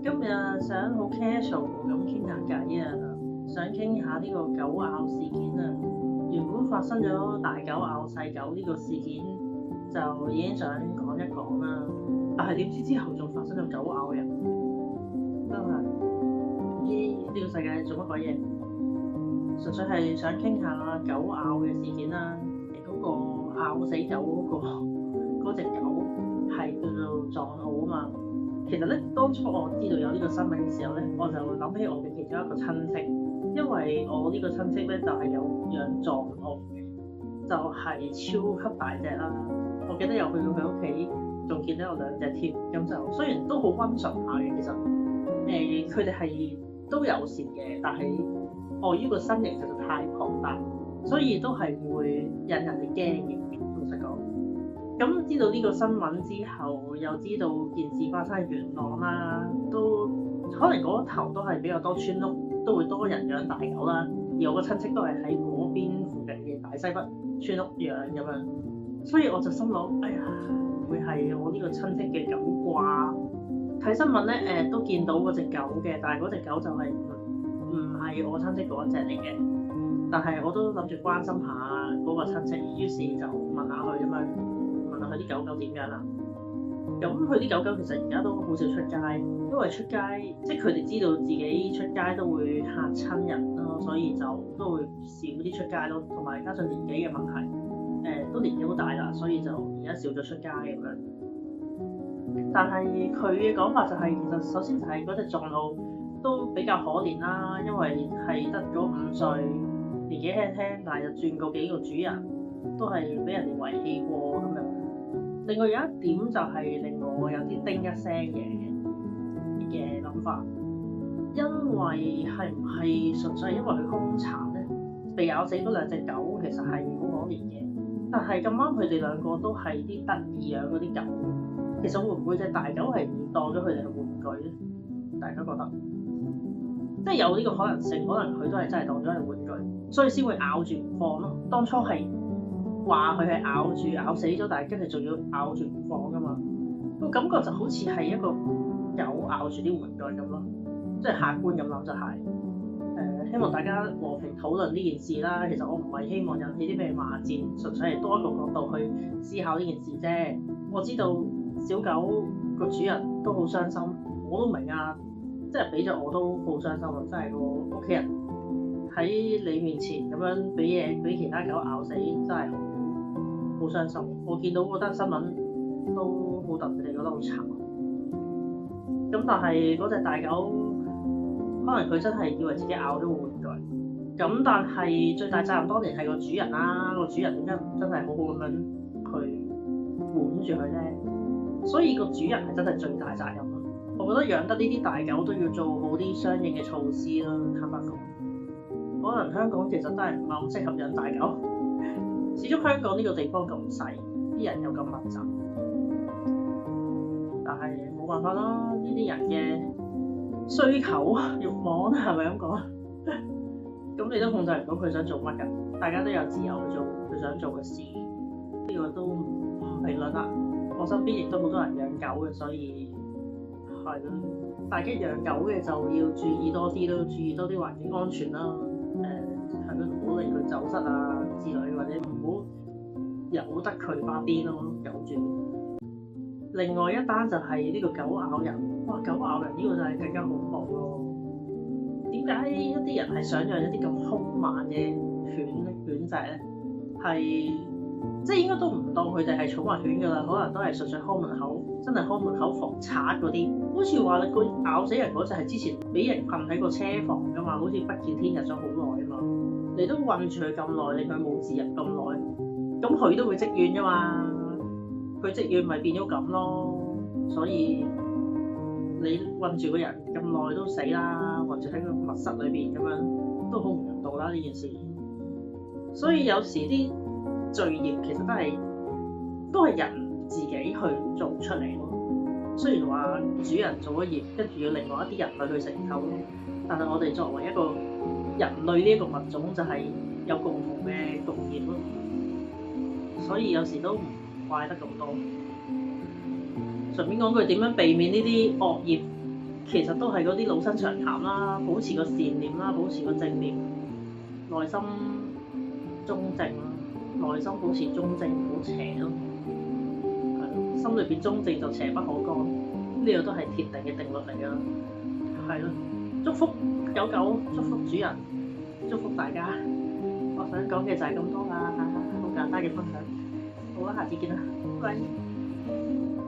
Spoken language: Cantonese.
今日想好 casual 咁傾下偈啊，想傾下呢個狗咬事件啊。原本發生咗大狗咬細狗呢個事件，就已經想講一講啦。但係點知之後仲發生咗狗咬人，真係唔知呢個世界做乜鬼嘢。純粹係想傾下狗咬嘅事件啦。嗰個咬死狗嗰隻狗係叫做藏獒啊嘛。其實咧，當初我知道有呢個新聞嘅時候咧，我就諗起我嘅其中一個親戚，因為我呢個親戚咧就係有養藏獒嘅，就係超級大隻啦。我記得有去到佢屋企，仲見到有兩隻添，咁就雖然都好溫順下嘅，其實佢哋係都友善嘅，但係礙於個身形實在太龐大，所以都係會引人哋驚嘅。老實講。咁知道呢個新聞之後，又知道件事發生喺元朗啦，都可能嗰頭都係比較多村屋，都會多人養大狗啦。而我個親戚都係喺嗰邊附近嘅大西北村屋養咁樣，所以我就心諗，哎呀，會係我呢個親戚嘅狗啩？睇新聞咧，都見到嗰隻狗嘅，但係嗰隻狗就係唔係我親戚嗰隻嚟嘅。但係我都諗住關心下嗰個親戚，於是就問下佢咁樣。佢啲狗狗點樣啊？咁佢啲狗狗其實而家都好少出街，因為出街即係佢哋知道自己出街都會嚇親人咯，所以就都會少啲出街咯。同埋加上年紀嘅問題，都年紀好大啦，所以就而家少咗出街咁樣。但係佢嘅講法就係、其實首先就係嗰隻藏獒都比較可憐啦，因為係得咗5歲，年紀輕輕，但係就轉過幾個主人，都係俾人哋遺棄過咁樣。另外有一點就係令我有啲叮一聲嘅諗法，因為係唔係純粹係因為佢兇殘咧？被咬死嗰兩隻狗其實係好可憐嘅，但係咁啱佢哋兩個都係啲得意養嗰啲狗，其實會唔會隻大狗係當咗佢哋係玩具咧？大家覺得？即係有呢個可能性，可能佢都係真係當咗係玩具，所以先會咬住唔放咯。當初係話佢係咬死咗，但係跟住仲要咬住唔放噶嘛，個感覺就好似係一個狗咬住啲玩具咁咯，即係客觀咁諗就係、希望大家和平討論呢件事啦。其實我唔係希望引起啲咩罵戰，純粹係多一個角度去思考呢件事啫。我知道小狗個主人都好傷心，我都明啊，即係俾咗我都好傷心啊！真係個屋企人喺你面前咁樣俾其他狗咬死，真係好傷心。我見到嗰單新聞都好戥佢哋覺得好慘。咁但係嗰隻大狗，可能佢真係以為自己咬咗個玩具。咁但係最大責任當然係個主人啦。個主人點解唔真係好好咁樣去管住佢咧？所以個主人係真係最大責任咯。我覺得養得呢啲大狗都要做好啲相應嘅措施啦。坦白講，可能香港其實真係唔係咁適合養大狗。始終香港呢個地方咁細，啲人又咁密集，但係冇辦法啦。呢啲人嘅需求慾望係咪咁講？咁你都控制唔到佢想做乜㗎？大家都有自由去做佢想做嘅事，呢個都唔評論啦。我身邊亦都好多人養狗嘅，所以係咯，大家養狗嘅就要注意多啲咯，注意多啲環境安全啦。係咯，唔好令佢走失啊之類，或者唔好由得佢發癲咯，狗主。另外一單就係呢個狗咬人，哇！狗咬人呢個就係更加恐怖咯。點解一啲人係想養一啲咁兇猛嘅犬仔咧？係即係應該都唔當佢哋係寵物犬㗎啦，可能都係純粹看門口，真係看門口防賊嗰啲。好似話佢咬死人嗰隻係之前俾人困喺個車房㗎嘛，好似不見天日咗好耐啊嘛。你都困住佢咁耐，令佢冇自由咁耐，咁佢都會積怨㗎嘛。佢積怨咪變咗咁咯。所以你困住個人咁耐都死啦，困住喺個密室裏邊咁樣都好唔人道啦呢件事。所以有時啲罪孽其實都係人自己去做出嚟咯。雖然話主人做咗孽，跟住要另外一啲人去承受咯，但係我哋作為一個人類呢一個物種，就係有共同嘅共業咯。所以有時都唔怪得咁多。順便講句，點樣避免呢啲惡業其實都係嗰啲老生常談啦，保持個善念啦，保持個正念，內心中正啦，內心保持中正，唔好邪咯，係咯，心裏邊中正就邪不可干，呢個都係鐵定嘅定律嚟㗎，係咯，祝福狗狗，祝福主人，祝福大家，我想講嘅就係咁多啦，好簡單嘅分享，好啦，下次見啦，拜拜。